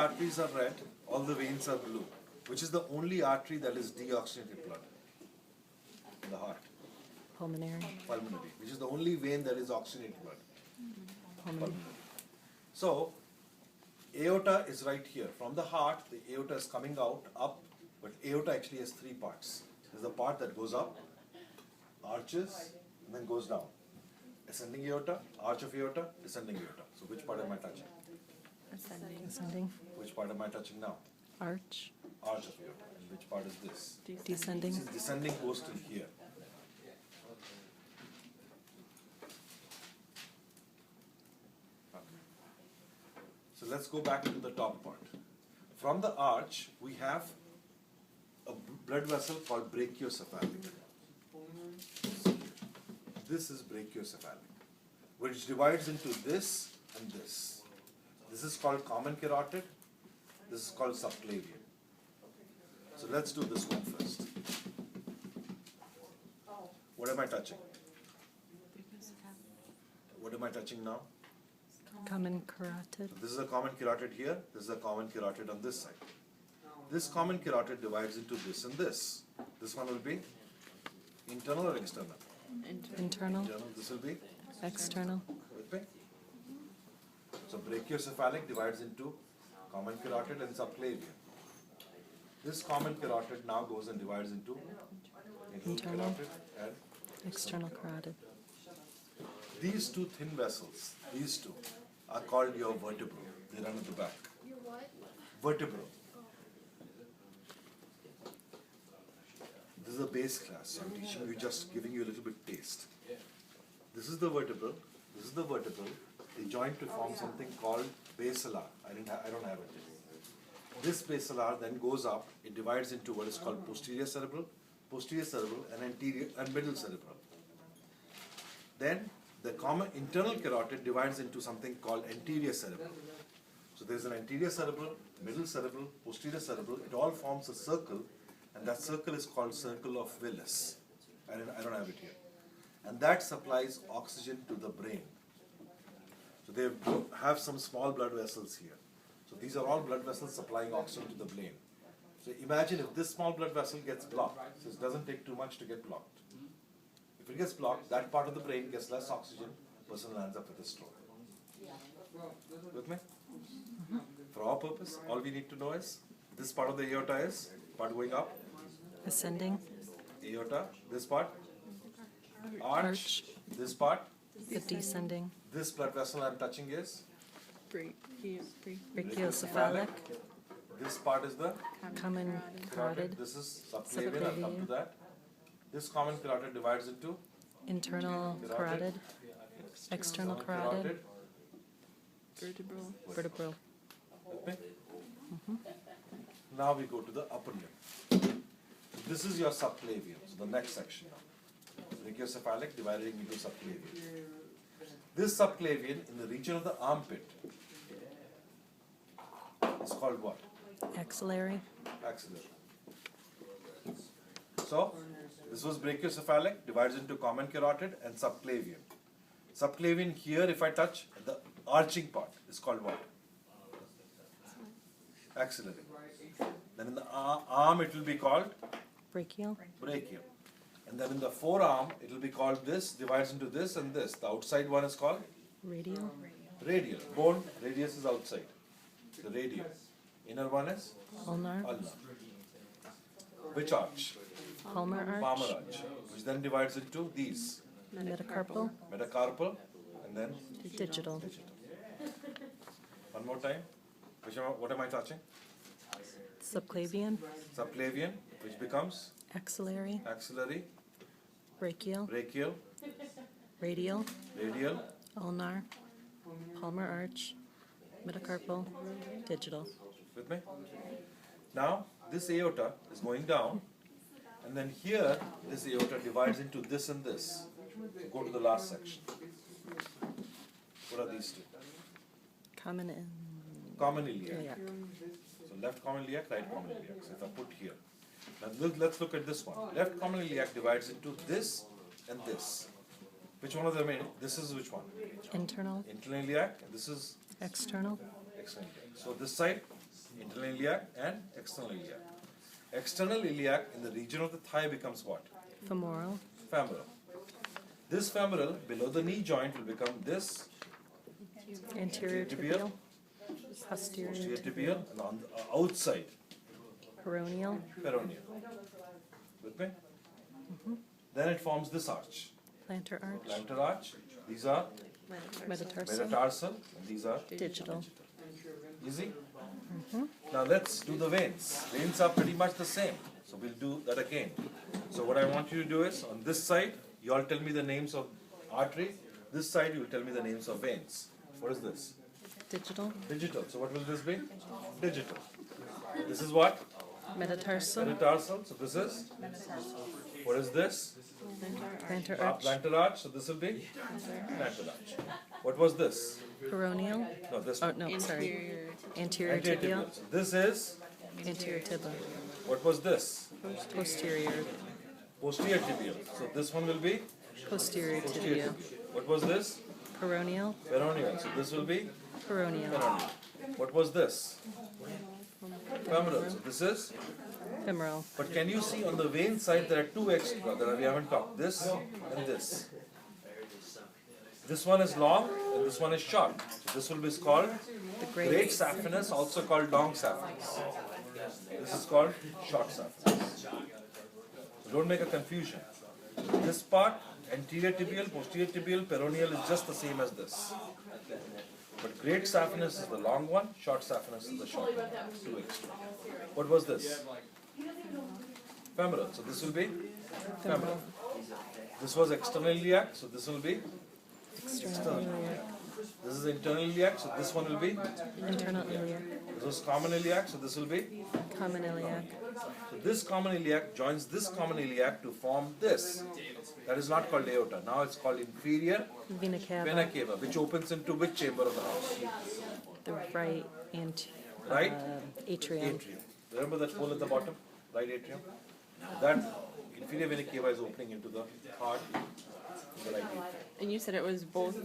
arteries are red, all the veins are blue. Which is the only artery that is deoxygenated blood? In the heart. Pulmonary. Pulmonary. Which is the only vein that is oxygenated blood? Pulmonary. So, aorta is right here. From the heart, the aorta is coming out, up, but aorta actually has three parts. There's the part that goes up, arches, and then goes down. Ascending aorta, arch of aorta, descending aorta. So which part am I touching? Ascending. Ascending. Which part am I touching now? Arch. Arch of aorta. And which part is this? Descending. This is descending goes till here. So let's go back into the top part. From the arch, we have a blood vessel called brachiocephalic. This is brachiocephalic, which divides into this and this. This is called common carotid. This is called subclavian. So let's do this one first. What am I touching? What am I touching now? Common carotid. This is a common carotid here. This is a common carotid on this side. This common carotid divides into this and this. This one will be internal or external? Internal. Internal. This will be External. with me. So brachiocephalic divides into common carotid and subclavian. This common carotid now goes and divides into internal carotid and External carotid. these two thin vessels, these two, are called your vertebrae. They run at the back. Your what? Vertebrae. This is a base class. I'm teaching you, just giving you a little bit taste. This is the vertebral. This is the vertebral. They join to form something called basilar. I don't have it. This basilar then goes up. It divides into what is called posterior cerebral, and anterior and middle cerebral. Then the common internal carotid divides into something called anterior cerebral. So there's an anterior cerebral, middle cerebral, posterior cerebral. It all forms a circle, and that circle is called circle of Willis. I don't have it here. And that supplies oxygen to the brain. So they have some small blood vessels here. So these are all blood vessels supplying oxygen to the brain. So imagine if this small blood vessel gets blocked. So it doesn't take too much to get blocked. If it gets blocked, that part of the brain gets less oxygen, person lands up with a stroke. With me? For our purpose, all we need to know is this part of the aorta is part going up, Ascending. aorta, this part, arch, this part, The descending. this blood vessel I'm touching is, Brachiocephalic. this part is the Common carotid. this is subclavian, I'll come to Subclavian. that. This common carotid divides into Internal carotid. External carotid. Vertebral. With me? Now we go to the upper limb. This is your subclavian, so the next section now. Brachiocephalic dividing into subclavian. This subclavian in the region of the armpit is called what? Axillary. Axillary. So, this was brachiocephalic, divides into common carotid and subclavian. Subclavian here, if I touch, the arching part is called what? Axillary. Then in the arm, it will be called Brachial. brachial. And then in the forearm, it will be called this, divides into this and this. The outside one is called Radial. radial. Bone, radius is outside. The radial. Inner one is Ulnar. ulnar. Which arch? Palmar arch. Palmar arch. Which then divides into these. Metacarpal. Metacarpal and then Digital. digital. One more time. What am I touching? Subclavian. Subclavian, which becomes Axillary. axillary, Brachial. brachial, Radial. radial, Ulnar. Palmar arch. Metacarpal. Digital. with me? Now, this aorta is going down, and then here, this aorta divides into this and this. So go to the last section. What are these two? Common in. Common iliac. Iliac. So left common iliac, right common iliac. So if I put here. Now let's look at this one. Left common iliac divides into this and this. Which one of them? This is which one? Internal. Internal iliac, and this is External. external iliac. So this side, Internal iliac and external iliac. External iliac in the region of the thigh becomes what? Femoral. Femoral. This femoral below the knee joint will become this Anterior tibial. Posterior posterior tibial. tibial, and on the outside Peroneal. peroneal. With me? Then it forms this arch. Plantar arch. Plantar arch. These are Metatarsal. metatarsal, and these are Digital. easy. Now let's do the veins. Veins are pretty much the same, so we'll do that again. So what I want you to do is, on this side, you all tell me the names of arteries. This side, you will tell me the names of veins. What is this? Digital. Digital. So what will this be? Digital. This is what? Metatarsal. Metatarsal. So this is? What is this? Plantar arch. Plantar arch. So this will be? Plantar arch. What was this? Peroneal. No, this Oh, one. no, sorry. Anterior Anterior tibial. tibial. So this is? Anterior tibial. What was this? Posterior. Posterior tibial. So this one will be? Posterior Posterior tibial. tibial. What was this? Peroneal. Peroneal. So this will be? Peroneal. Peroneal. What was this? Femoral. So this is? Femoral. But can you see on the vein side there are two extra that we haven't talked. This and this. This one is long and this one is short. So this will be called The great great. saphenous, also called long saphenous. This is called short saphenous. So don't make a confusion. This part, anterior tibial, posterior tibial, peroneal is just the same as this. But great saphenous is the long one, short saphenous is the short one. Two extra. What was this? Femoral. So this will be femoral. This was external iliac, so this will be External iliac. this is internal iliac, so this one will be. Internal iliac. This was common iliac, so this will be. Common iliac. So this common iliac joins this common iliac to form this. That is not called aorta. Now it's called inferior Vena cava. vena cava, which opens into which chamber of the house? The right Right? atrium. Atrium. Remember that hole at the bottom? Right atrium? That inferior vena cava is opening into the heart, the right atrium. And you said it was both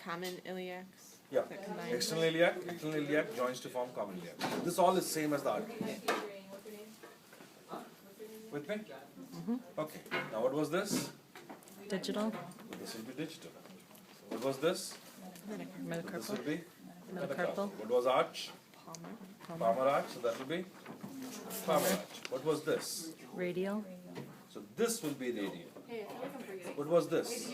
common iliacs? Yeah. That combine? External iliac joins to form common iliac. So this all is same as the artery. With me? Okay. Now what was this? Digital. This will be digital. What was this? This Metacarpal. will be Metacarpal. What was arch? Palmer. Palmar arch. So that will be palmar arch. What was this? Radial. So this will be radial. What was this?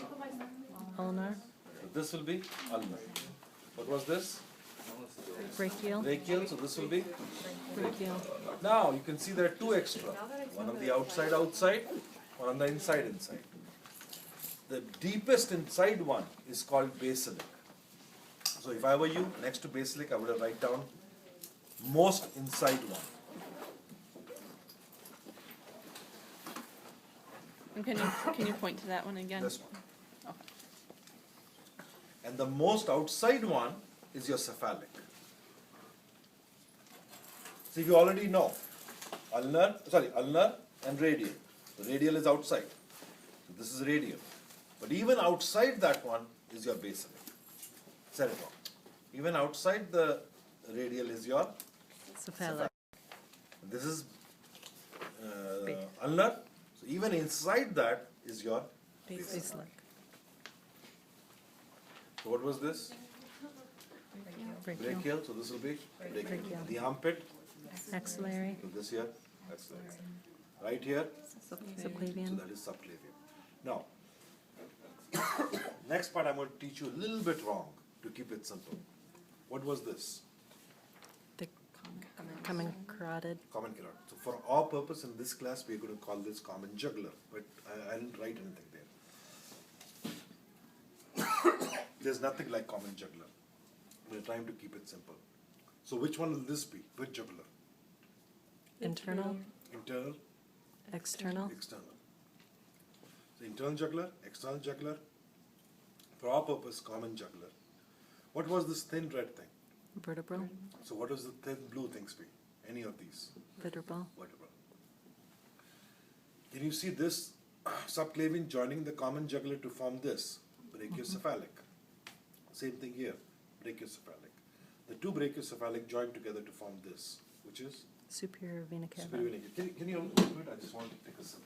Ulnar. So this will be ulnar. What was this? Brachial. Brachial. So this will be. Brachial. Now you can see there are two extra. One on the outside, one on the inside. The deepest inside one is called basilic. So if I were you, next to basilic, I would have write down most inside one. And can you point to that one again? This one. Okay. And the most outside one is your cephalic. See, you already know ulnar and radial. The radial is outside. So this is radial. But even outside that one is your basilic. Said it wrong. Even outside the radial is your Cephalic. this is ulnar. So even inside that is your basilic. Basilic. So what was this? Brachial. Brachial. So this will be brachial. Brachial. The armpit. Axillary. So this here, axillary. Right here, so Subclavian. that is subclavian. Now, next part I'm going to teach you a little bit wrong to keep it simple. What was this? The common carotid. Common carotid. So for our purpose in this class, we're going to call this common jugular, but I didn't write anything there. There's nothing like common jugular. We're trying to keep it simple. So which one will this be? Which jugular? Internal. Internal, External. external. So internal jugular, external jugular. For our purpose, common jugular. What was this thin red thing? Vertebral. So what does the thin blue things be? Any of these? Vertebral. Vertebral. Can you see this subclavian joining the common jugular to form this? Brachiocephalic. Same thing here, brachiocephalic. The two brachiocephalic join together to form this, which is Superior vena cava. superior vena cava. Can you open it? I just want to take a sip.